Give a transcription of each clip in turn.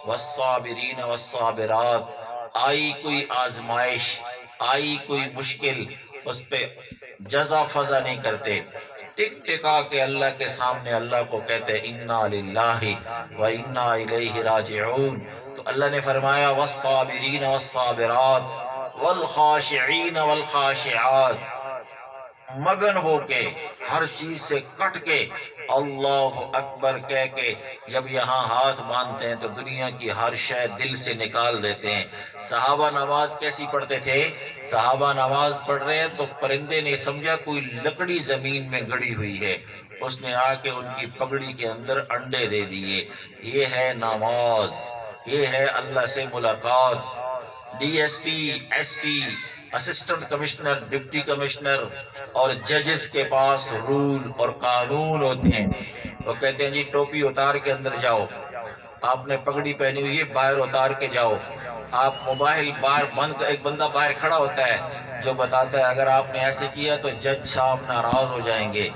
والصابرین والصابرات، آئی کوئی آزمائش، آئی کوئی مشکل، اس پہ جزا فضا نہیں کرتے، ٹک ٹکا کے اللہ کے سامنے اللہ کو کہتے انا للہ و انا الیہ راجعون۔ تو اللہ نے فرمایا والصابرین والصابرات والخاشعین والخاشعات، مگن ہو کے ہر چیز سے کٹ کے اللہ اکبر کہہ کے جب یہاں ہاتھ باندھتے ہیں تو دنیا کی ہر شے دل سے نکال دیتے ہیں۔ صحابہ نماز کیسی پڑھتے تھے؟ صحابہ نماز پڑھ رہے ہیں تو پرندے نے سمجھا کوئی لکڑی زمین میں گڑی ہوئی ہے، اس نے آ کے ان کی پگڑی کے اندر انڈے دے دیے۔ یہ ہے نماز، یہ ہے اللہ سے ملاقات۔ D S P, S P, assistant commissioner, deputy commissioner اور ججز کے پاس رول اور قانون ہوتے ہیں۔ وہ کہتے ہیں جی ٹوپی اتار کے اندر جاؤ، آپ نے پگڑی پہنی ہوئی ہے باہر اتار کے جاؤ، آپ موبائل باہر بند، ایک بندہ باہر کھڑا ہوتا ہے جو بتاتا ہے اگر آپ نے ایسے کیا تو جج صاحب ناراض ہو جائیں گے۔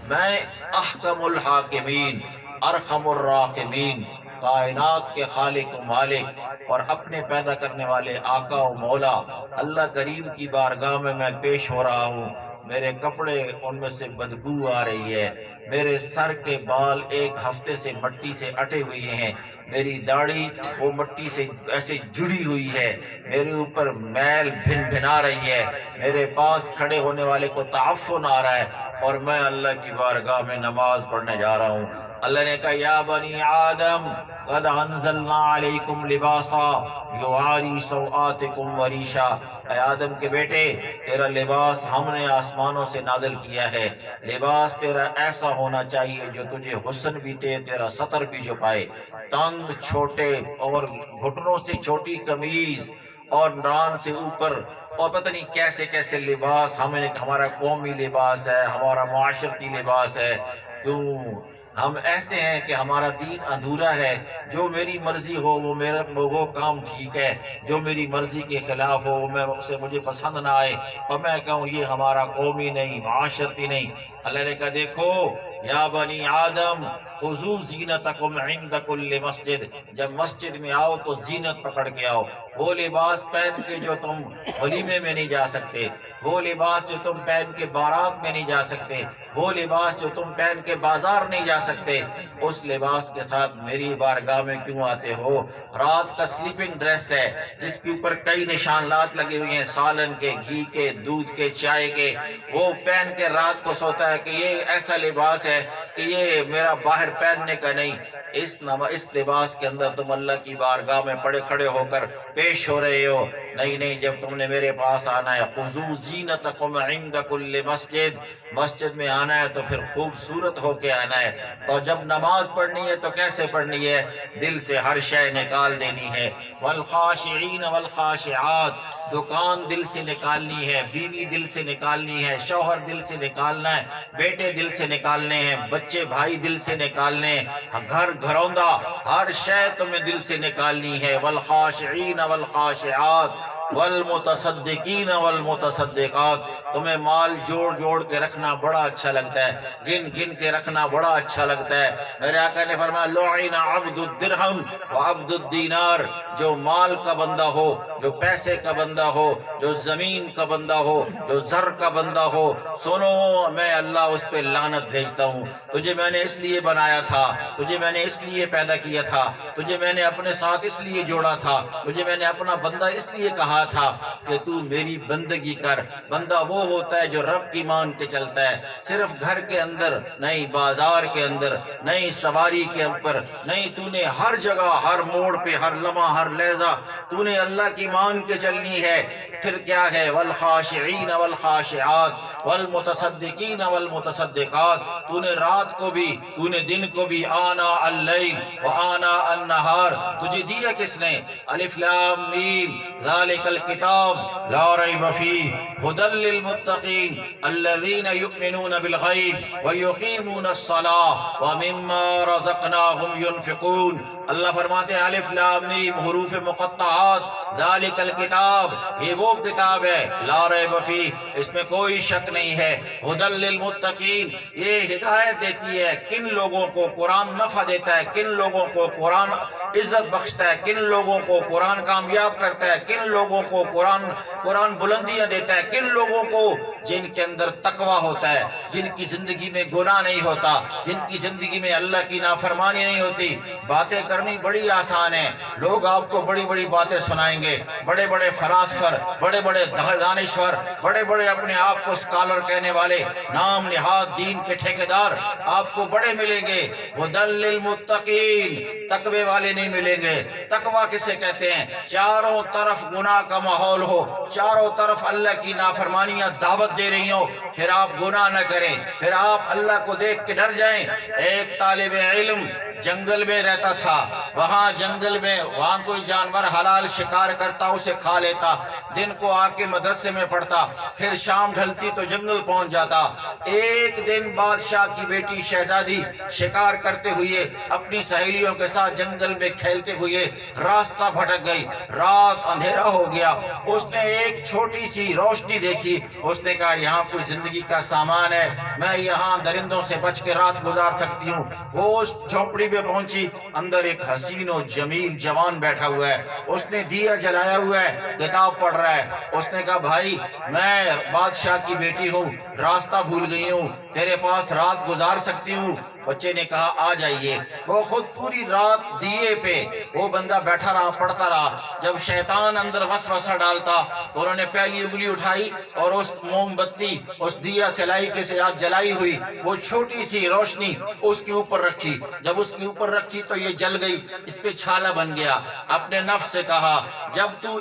میں احکم الحاکمین، ارحم الراحمین، کائنات کے خالق و مالک اور اپنے پیدا کرنے والے آقا و مولا اللہ کریم کی بارگاہ میں پیش ہو رہا ہوں۔ میرے کپڑے ان میں سے بدبو آ رہی ہے، میرے سر کے بال ایک ہفتے سے مٹی سے اٹے ہوئے ہیں، میری داڑھی وہ مٹی سے ایسے جڑی ہوئی ہے، میرے اوپر میل بھن بھنا رہی ہے، میرے پاس کھڑے ہونے والے کو تعفن آ رہا ہے، اور میں اللہ کی بارگاہ میں نماز پڑھنے جا رہا ہوں۔ اللہ نے کہا یا بنی آدم قد انزلنا علیکم لباسا یواری سوآتکم وریشا، اے آدم کے بیٹے تیرا لباس ہم نے آسمانوں سے نازل کیا ہے، لباس تیرا ایسا ہونا چاہیے جو تجھے حسن بھی دے، تیرا سطر بھی جو پائے۔ تنگ چھوٹے اور گھٹنوں سے چھوٹی قمیض اور ران سے اوپر اور پتہ نہیں کیسے کیسے لباس ہمارا قومی لباس ہے، ہمارا معاشرتی لباس ہے۔ کیوں ہم ایسے ہیں کہ ہمارا دین ادھورا ہے؟ جو میری مرضی ہو وہ کام ٹھیک ہے، جو میری مرضی کے خلاف ہو مجھے پسند نہ آئے اور میں کہوں یہ ہمارا قومی نہیں، معاشرتی نہیں۔ اللہ نے کہا دیکھو یا بنی آدم خذوا زینتکم عند کل مسجد، جب مسجد میں آؤ تو زینت پکڑ کے آؤ، وہ لباس پہن کے جو تم ولیمے میں نہیں جا سکتے، وہ لباس جو تم پہن کے بارات میں نہیں جا سکتے، وہ لباس جو تم پہن کے بازار نہیں جا سکتے، اس لباس کے ساتھ میری بارگاہ میں کیوں آتے ہو؟ رات کا سلیپنگ ڈریس ہے جس کے اوپر کئی نشانات لگے ہوئے ہیں، سالن کے، گھی کے، دودھ کے، چائے کے، وہ پہن کے رات کو سوتا ہے کہ یہ ایسا لباس ہے کہ یہ میرا باہر پہننے کا نہیں۔ اس لباس کے اندر تم اللہ کی بارگاہ میں کھڑے ہو کر پیش ہو رہے ہو۔ نہیں، جب تم نے میرے پاس آنا ہے خذوا زینتکم عند کل مسجد، مسجد میں آنا ہے تو پھر خوبصورت ہو کے آنا ہے، اور جب نماز پڑھنی ہے تو کیسے پڑھنی ہے؟ دل سے ہر شے نکال دینی ہے۔ والخاشعین والخاشعات، دکان دل سے نکالنی ہے، بیوی دل سے نکالنی ہے، شوہر دل سے نکالنا ہے، بیٹے دل سے نکالنے ہیں، بچے بھائی دل سے نکالنے ہیں، گھر گھروندہ ہر شے تمہیں دل سے نکالنی ہے۔ والخاشعین والخاشعات والمتصدقین والمتصدقات، تمہیں مال جوڑ کے رکھنا بڑا اچھا لگتا ہے، گن کے رکھنا بڑا اچھا لگتا ہے۔ میرے آقا نے فرمایا لعن عبد الدرہم وعبد الدینار، جو مال کا بندہ ہو، جو پیسے کا بندہ ہو، جو زمین کا بندہ ہو، جو زر کا بندہ ہو، سنو میں اللہ اس پہ لعنت بھیجتا ہوں۔ تجھے میں نے اس لیے بنایا تھا، تجھے میں نے اس لیے پیدا کیا تھا، تجھے میں نے اپنے ساتھ اس لیے جوڑا تھا، تجھے میں نے اپنا بندہ اس لیے کہا تھا کہ تو میری بندگی کر۔ بندہ وہ ہوتا ہے جو رب کی مان کے چلتا ہے، صرف گھر کے اندر نہیں، بازار کے اندر نہیں، سواری کے اوپر نہیں، تو نے ہر جگہ، ہر موڑ پہ، ہر لمحہ، ہر لحظہ تو نے اللہ کی مان کے چلنی ہے۔ پھر کیا ہے؟ والخاشعین والخاشعات والمتصدقین والمتصدقات، تو نے رات کو بھی، تو نے دن کو بھی، آناء اللیل وآناء النہار، تجھے دیا کس نے؟ الف لام میم ذالک الکتاب لا ریب فیہ ھدی للمتقین الذین یؤمنون بالغیب ویقیمون الصلاۃ ومما رزقناہم ینفقون۔ اللہ فرماتے ہیں الف لام میم حروف مقطعات ذالکل کتاب، یہ وہ کتاب ہے لا ریب فیہ، اس میں کوئی شک نہیں ہے، ھدی للمتقین، یہ ہدایت دیتی ہے کن لوگوں کو قرآن نفع دیتا ہے، کن لوگوں کو قرآن عزت بخشتا ہے، کن لوگوں کو قرآن کامیاب کرتا ہے، کن لوگوں کو قرآن بلندیاں دیتا ہے، کن لوگوں کو جن کے اندر تقوی ہوتا ہے، جن کی زندگی میں گناہ نہیں ہوتا، جن کی زندگی میں اللہ کی نافرمانی نہیں ہوتی۔ باتیں کرنی بڑی آسان ہے، لوگ آپ کو بڑی بڑی باتیں سنائیں گے، بڑے بڑے فلاسفر، بڑے بڑے دانشور، بڑے بڑے اپنے آپ کو اسکالر کہنے والے، نام نہاد دین کے ٹھیکیدار آپ کو بڑے ملیں گے، ھدی للمتقین، تقوی والے نہیں ملیں گے۔ تقوی کسے کہتے ہیں؟ چاروں طرف گناہ کا ماحول ہو، چاروں طرف اللہ کی نافرمانیاں دعوت دے رہی ہوں، پھر آپ گناہ نہ کریں، پھر آپ اللہ کو دیکھ کے ڈر جائیں۔ ایک طالب علم جنگل میں رہتا تھا، وہاں جنگل میں وہاں کوئی جانور حلال شکار کرتا اسے کھا لیتا، دن کو آ کے مدرسے میں پڑھتا، پھر شام ڈھلتی تو جنگل پہنچ جاتا۔ ایک دن بادشاہ کی بیٹی شہزادی شکار کرتے ہوئے اپنی سہیلیوں کے ساتھ جنگل میں کھیلتے ہوئے راستہ بھٹک گئی، رات اندھیرا ہو گیا، اس نے ایک چھوٹی سی روشنی دیکھی، اس نے کہا یہاں کوئی زندگی کا سامان ہے، میں یہاں درندوں سے بچ کے رات گزار سکتی ہوں۔ وہ اس جھونپڑی میں پہنچی، اندر ایک حسین و جمیل جوان بیٹھا ہوا ہے، اس نے دیا جلایا ہوا ہے، کتاب پڑھ رہا ہے۔ اس نے کہا بھائی میں بادشاہ کی بیٹی ہوں، راستہ بھول گئی ہوں، تیرے پاس رات گزار سکتی ہوں؟ بچے نے کہا آ جائیے۔ وہ خود پوری رات دیے پہ وہ بندہ بیٹھا رہا، پڑھتا رہا۔ جب شیطان اندر وسوسہ ڈالتا تو انہوں نے پہلی انگلی اٹھائی اور اس موم بتی، اس دیا سلائی کے ساتھ جلائی ہوئی وہ چھوٹی سی روشنی اس کے اوپر رکھی۔ جب اس کے اوپر رکھی تو یہ جل گئی، اس پہ چھالا بن گیا۔ اپنے نفس سے کہا جب تو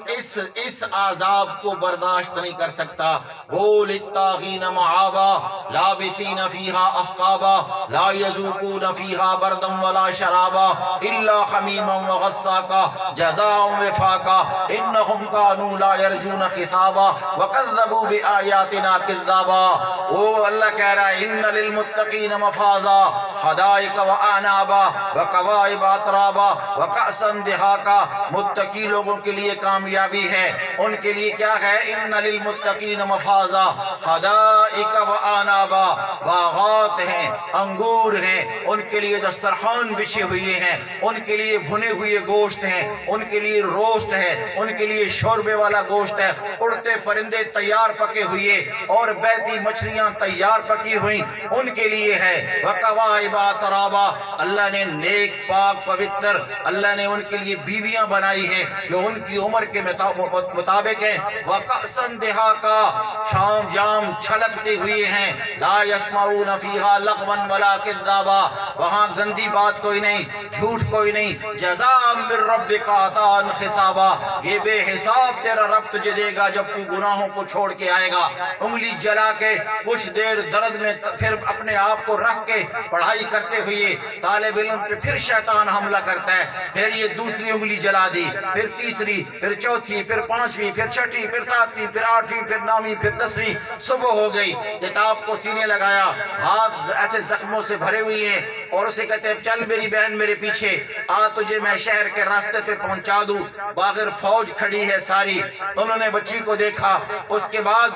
اس عذاب کو برداشت نہیں کر سکتا، وہ للطاغین مآبا لابسین فیہا احقابا لا یذوقون فیہا بردا ولا شرابا الا حمیما وغساقا جزاء وفاقا انہم کانوا لا یرجون حسابا وکذبوا بآیاتنا کذابا۔ وہ اللہ کہہ رہا ہے ان للمتقین مفازا حدائق وعنابا وکواعب اترابا وکأسا دہاقا۔ متقی لوگوں کے لیے کامیابی ہے، ان کے لیے کیا ہے؟ ان للمتقین مفازا حدائق وعنابا، باغات ہیں، انگور ہیں، ان کے لیے دسترخوان بچھے ہوئے ہیں، ان کے لیے بھنے ہوئے گوشت ہیں، ان کے لیے روسٹ ہے، ان کے لیے شوربے والا گوشت ہے، اڑتے پرندے تیار پکے ہوئے اور بیتی مچھلیاں تیار پکی ہوئی ان کے لیے ہے۔ وَقَوَائِبَ تَرَابَا، اللہ نے نیک پاک پوتر اللہ نے ان کے لیے بیویاں بنائی ہیں جو ان کی عمر کے مطابق ہیں۔ وَقَأْسًا دِحَاقًا، شام جام چھلکتے ہوئے ہیں۔ لَا يَسْمَعُونَ فِيهَا لَغْوًا وَلَا كِذَّابًا، وہاں گندی بات کوئی نہیں، جھوٹ کوئی نہیں۔ جَزَاءً مِّن رَّبِّكَ عَطَاءً حِسَابًا، یہ بے حساب تیرا رب تجھے دے گا جب تو گناہوں کو چھوڑ کے آئے گا۔ انگلی جلا کے کچھ دیر درد میں پھر اپنے آپ کو رکھ کے پڑھائی کرتے ہوئے طالب علم پہ پھر شیطان حملہ کرتا ہے، پھر یہ دوسری انگلی جلا دی، پھر تیسری، پھر چوتھی، پھر پانچویں، پھر چھٹی، پھر ساتویں، پھر آٹھویں، پھر نویں، پھر 10ویں۔ صبح ہو گئی، کتاب کو سینے لگایا، ہاتھ ایسے زخموں سے بھرے ہوئے ہیں اور اسے کہتے ہیں چل میری بہن میرے پیچھے آ، تجھے میں شہر کے راستے پہ پہنچا دوں، باہر فوج کھڑی ہے ساری۔ انہوں نے بچی کو دیکھا، اس کے بعد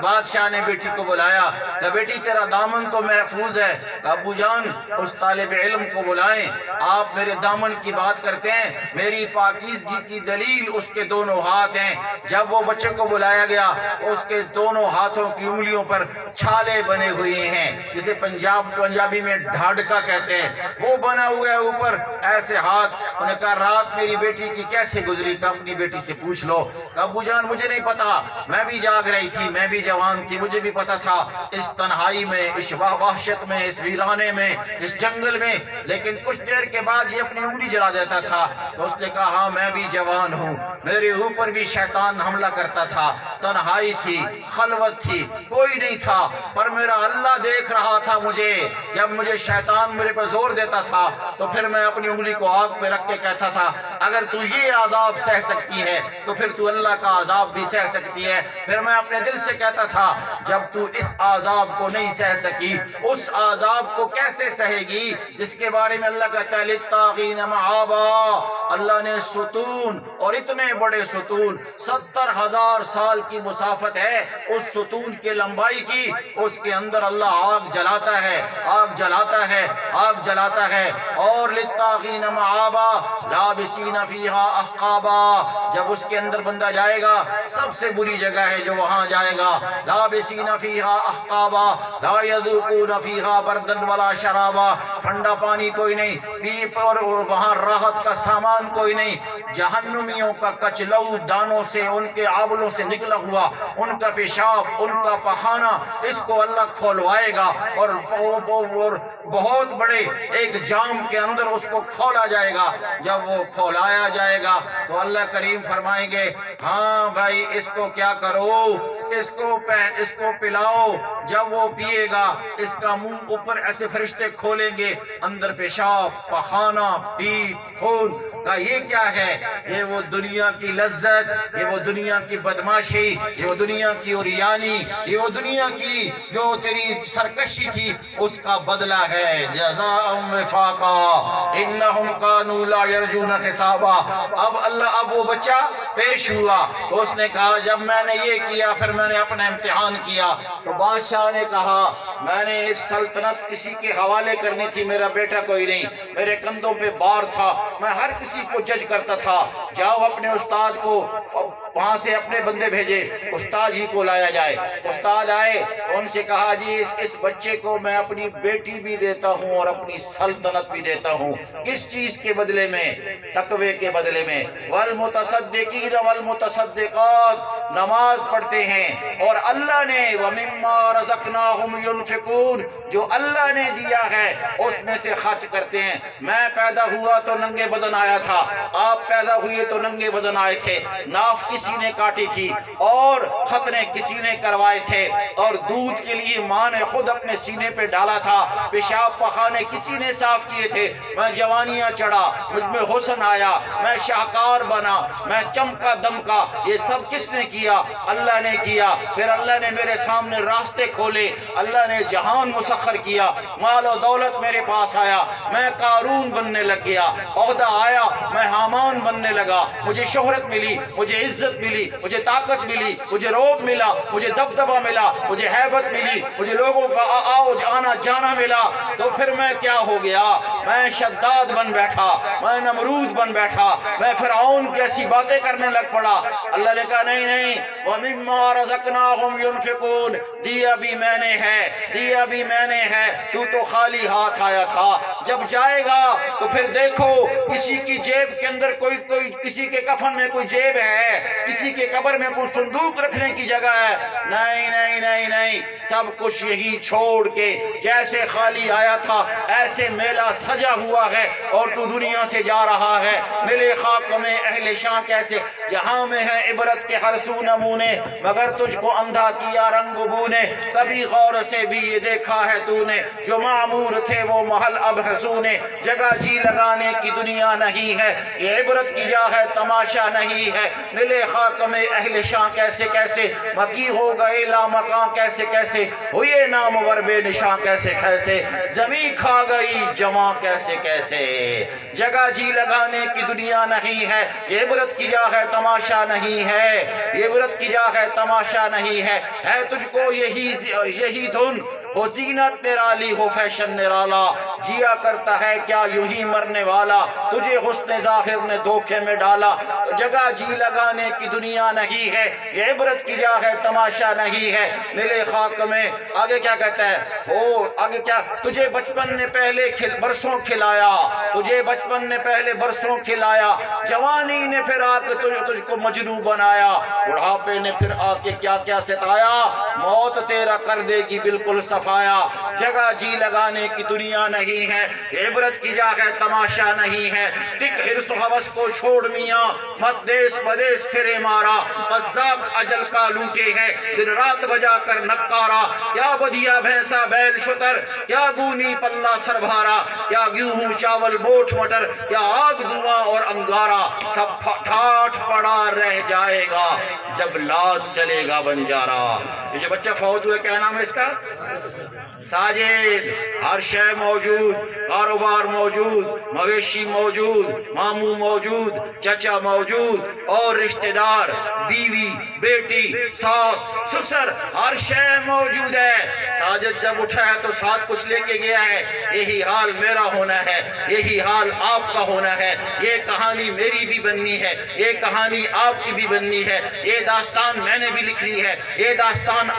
بادشاہ نے بیٹی کو بلایا کہ بیٹی تیرا دامن تو محفوظ ہے۔ ابو جان اس طالب علم کو بلائیں، آپ میرے دامن کی بات کرتے ہیں، میری پاکیزگی کی دلیل اس کے دونوں ہاتھ ہیں۔ جب وہ بچے کو بلایا گیا اس کے دونوں ہاتھوں کی انگلیوں پر چھالے بنے ہوئے ہیں، جسے پنجابی میں ڈھاڈکا کہتے ہیں، وہ بنا ہوا ہے اوپر ایسے ہاتھ۔ انہوں نے کہا رات میری بیٹی کی کیسے گزری؟ کہ اپنی بیٹی سے پوچھ لو۔ ابو جان مجھے نہیں پتا، میں بھی جاگ رہی تھی، میں بھی جوان تھی، مجھے بھی پتا تھا اس تنہائی میں، اس وحشت میں، اس ویرانے میں، اس جنگل میں، لیکن کچھ دیر کے بعد یہ اپنی انگلی جلا دیتا تھا۔ تو اس نے کہا ہاں میں بھی جوان ہوں، میرے اوپر بھی شیطان حملہ کرتا تھا، تنہائی تھی، خلوت تھی، کوئی نہیں تھا، پر میرا اللہ دیکھ رہا تھا مجھے۔ جب مجھے شیطان میرے پر زور دیتا تھا تو پھر میں اپنی انگلی کو آگ پہ رکھ کے کہتا تھا اگر تو یہ عذاب سہ سکتی ہے تو پھر تو اللہ کا عذاب بھی سہ سکتی ہے۔ پھر میں اپنے دل سے کہتا تھا جب تو اس عذاب کو نہیں سہ سکی، اس عذاب کو کیسے سہے گی جس کے بارے میں اللہ کہتا ہے للطاغین مآبا۔ اللہ نے ستون، اور اتنے بڑے ستون، 70,000 سال کی مسافت ہے اس ستون کی لمبائی کی، اس کے اندر اللہ آگ جلاتا ہے، آگ جلاتا ہے، آگ جلاتا ہے۔ اور للطاغین مآبا لابسین فیہا احقابا، جب اس کے اندر بندہ جائے گا سب سے بری جگہ ہے جو وہاں جائے گا، لابسین فیہا احقابا لا یذوقون فیہا بردا ولا شرابا، ٹھنڈا پانی کوئی نہیں، پیپ اور وہاں راحت کا سامان کوئی نہیں۔ جہنمیوں کا کچلو دانوں سے، ان کے آبلوں سے نکلا ہوا ان کا پیشاب، ان کا پخانہ، اس کو اللہ کھولوائے گا اور بہت بڑے ایک جام کے اندر اس کو کھولا جائے گا۔ جب وہ کھولایا جائے گا تو اللہ کریم فرمائیں گے ہاں بھائی اس کو کیا کرو، اس کو پلاؤ۔ جب وہ پیے گا اس کا منہ اوپر ایسے فرشتے کھولیں گے، اندر پیشاب، پخانہ، پیپ، خون کا۔ یہ کیا ہے؟ یہ وہ دنیا کی لذت، یہ وہ دنیا کی بدماشی، یہ وہ دنیا کی اوریانی، یہ وہ دنیا کی جو تیری سرکشی تھی اس کا بدلہ ہے۔ جزاء وفاقا انہم کانوا لا یرجون حسابا۔ اب وہ بچہ پیش ہوا تو اس نے کہا جب میں نے یہ کیا پھر میں نے اپنا امتحان کیا تو بادشاہ نے کہا میں نے اس سلطنت کسی کے حوالے کرنی تھی، میرا بیٹا کوئی نہیں، میرے کندھوں پہ بار تھا، میں ہر کسی کو جج کرتا تھا۔ جاؤ اپنے استاد کو وہاں سے اپنے بندے بھیجے، استاد ہی کو لایا جائے۔ استاد آئے، ان سے کہا جی اس بچے کو میں اپنی بیٹی بھی دیتا ہوں اور اپنی سلطنت بھی دیتا ہوں۔ کس چیز کے بدلے میں؟ تقوی کے بدلے میں۔ والمتصدقین والمتصدقات، نماز پڑھتے ہیں اور اللہ نے وَمِمَّا رَزَقْنَاهُمْ يُنْفِقُونَ، جو اللہ نے دیا ہے اس میں سے خرچ کرتے ہیں۔ میں پیدا ہوا تو ننگے بدن آیا تھا، آپ پیدا ہوئے تو ننگے بدن آئے تھے، ناف کسی نے کاٹی تھی اور ختنے کسی نے کروائے تھے، اور دودھ کے لیے ماں نے خود اپنے سینے پہ ڈالا تھا، پیشاب پخانے کسی نے صاف کیے تھے۔ میں جوانیاں چڑھا، مجھ میں حسن آیا، میں شاہکار بنا، میں چمکا دمکا، یہ سب کس نے کیا؟ اللہ نے کیا۔ پھر اللہ نے میرے سامنے راستے کھولے، اللہ نے جہان مسخر کیا، مال و دولت میرے پاس آیا، میں قارون بننے لگ گیا، عہدہ آیا میں حامان بننے لگا، مجھے شہرت ملی، مجھے عزت ملی، مجھے طاقت ملی، مجھے روب ملا، مجھے دبدبہ ملا، مجھے ہیبت ملی، مجھے لوگوں کا آنا جانا ملا۔ تو پھر میں کیا ہو گیا؟ میں شداد بن بیٹھا، میں نمرود بن بیٹھا، میں فرعون کی ایسی باتیں کرنے لگ پڑا۔ اللہ نے کہا نہیں نہیں، وَمِمَّا رَزَقْنَاهُمْ يُنْفِقُونَ، دیا بھی میں نے ہے، دیا بھی میں نے ہے، تو خالی ہاتھ آیا تھا۔ جب جائے گا تو پھر دیکھو کسی کی جیب کے اندر کوئی کسی کے کفن میں کوئی جیب ہے، کسی کے قبر میں کوئی صندوق رکھنے کی جگہ ہے، نہیں نہیں نہیں نہیں، سب کچھ یہی چھوڑ کے جیسے خالی آیا تھا ایسے میلہ سجا ہوا ہے اور تو دنیا سے جا رہا ہے۔ ملے خاک میں اہل شاہ کیسے، جہاں میں ہے عبرت کے ہر سو نمونے، مگر تجھ کو اندھا کیا رنگ بو نے، کبھی غور سے بھی یہ دیکھا ہے تو نے، جو معمور تھے وہ محل اب حسونے، جگہ جی لگانے کی دنیا نہیں ہے، یہ عبرت کی جا ہے تماشا نہیں ہے۔ ملے خاک میں اہل شاہ کیسے کیسے، مکی ہو گئے لامکاں کیسے کیسے، ہوئے نامور بے نشاں کیسے کیسے، زمین کھا گئی جمع کیسے کیسے، جگہ جی لگانے کی دنیا نہیں ہے، یہ عبرت کی جا ہے تماشا نہیں ہے، یہ عبرت کی جا ہے تماشا نہیں ہے۔ ہے تجھ کو یہی دھن، ہو زینت نرالی ہو فیشن نرالا، جیا کرتا ہے کیا یوں ہی مرنے والا، تجھے حسن ظاہر نے دھوکے میں ڈالا، جگہ جی لگانے کی دنیا نہیں ہے، یہ عبرت کی جا ہے تماشا نہیں ہے۔ ملے خاک میں، آگے کیا کہتا ہے، ہو آگے کیا، تجھے بچپن نے پہلے برسوں کھلایا، تجھے بچپن نے پہلے برسوں کھلایا، جوانی نے پھر آ کے تجھ کو مجنو بنایا، بڑھاپے نے پھر آ کے کیا کیا ستایا، موت تیرا کر دے گی بالکل صفایا، جگہ جی لگانے کی دنیا نہیں ہے، عبرت کی جا ہے تماشا نہیں ہے۔ ٹک حرص و حوث کو چھوڑ میاں، مت دیس بدیس پھرے مارا، قذاق اجل کا لوٹے ہے دن رات بجا کر نکارا۔ کیا بدیا بھینسا بیل شتر، کیا گونی پلہ سربھارا، کیا گیہوں چاول بوٹ مٹر، کیا آگ دھواں اور انگارا، سب ٹھاٹھ پڑا رہ جائے گا جب لات چلے گا بنجارا۔ یہ جو بچہ فوت ہوئے کیا نام ہے اس کا؟ ساجد۔ ہر شے موجود، کاروبار موجود، مویشی موجود، ماموں موجود، چچا موجود، اور رشتہ دار، بیوی، بیٹی، ساس، سسر، ہر شے موجود ہے۔ ساجد جب اٹھا ہے تو ساتھ کچھ لے کے گیا ہے۔ یہی حال میرا ہونا ہے، یہی حال آپ کا ہونا ہے۔ یہ کہانی میری بھی بننی ہے، یہ کہانی آپ کی بھی بننی ہے، یہ داستان میں نے بھی لکھنی ہے، یہ داستان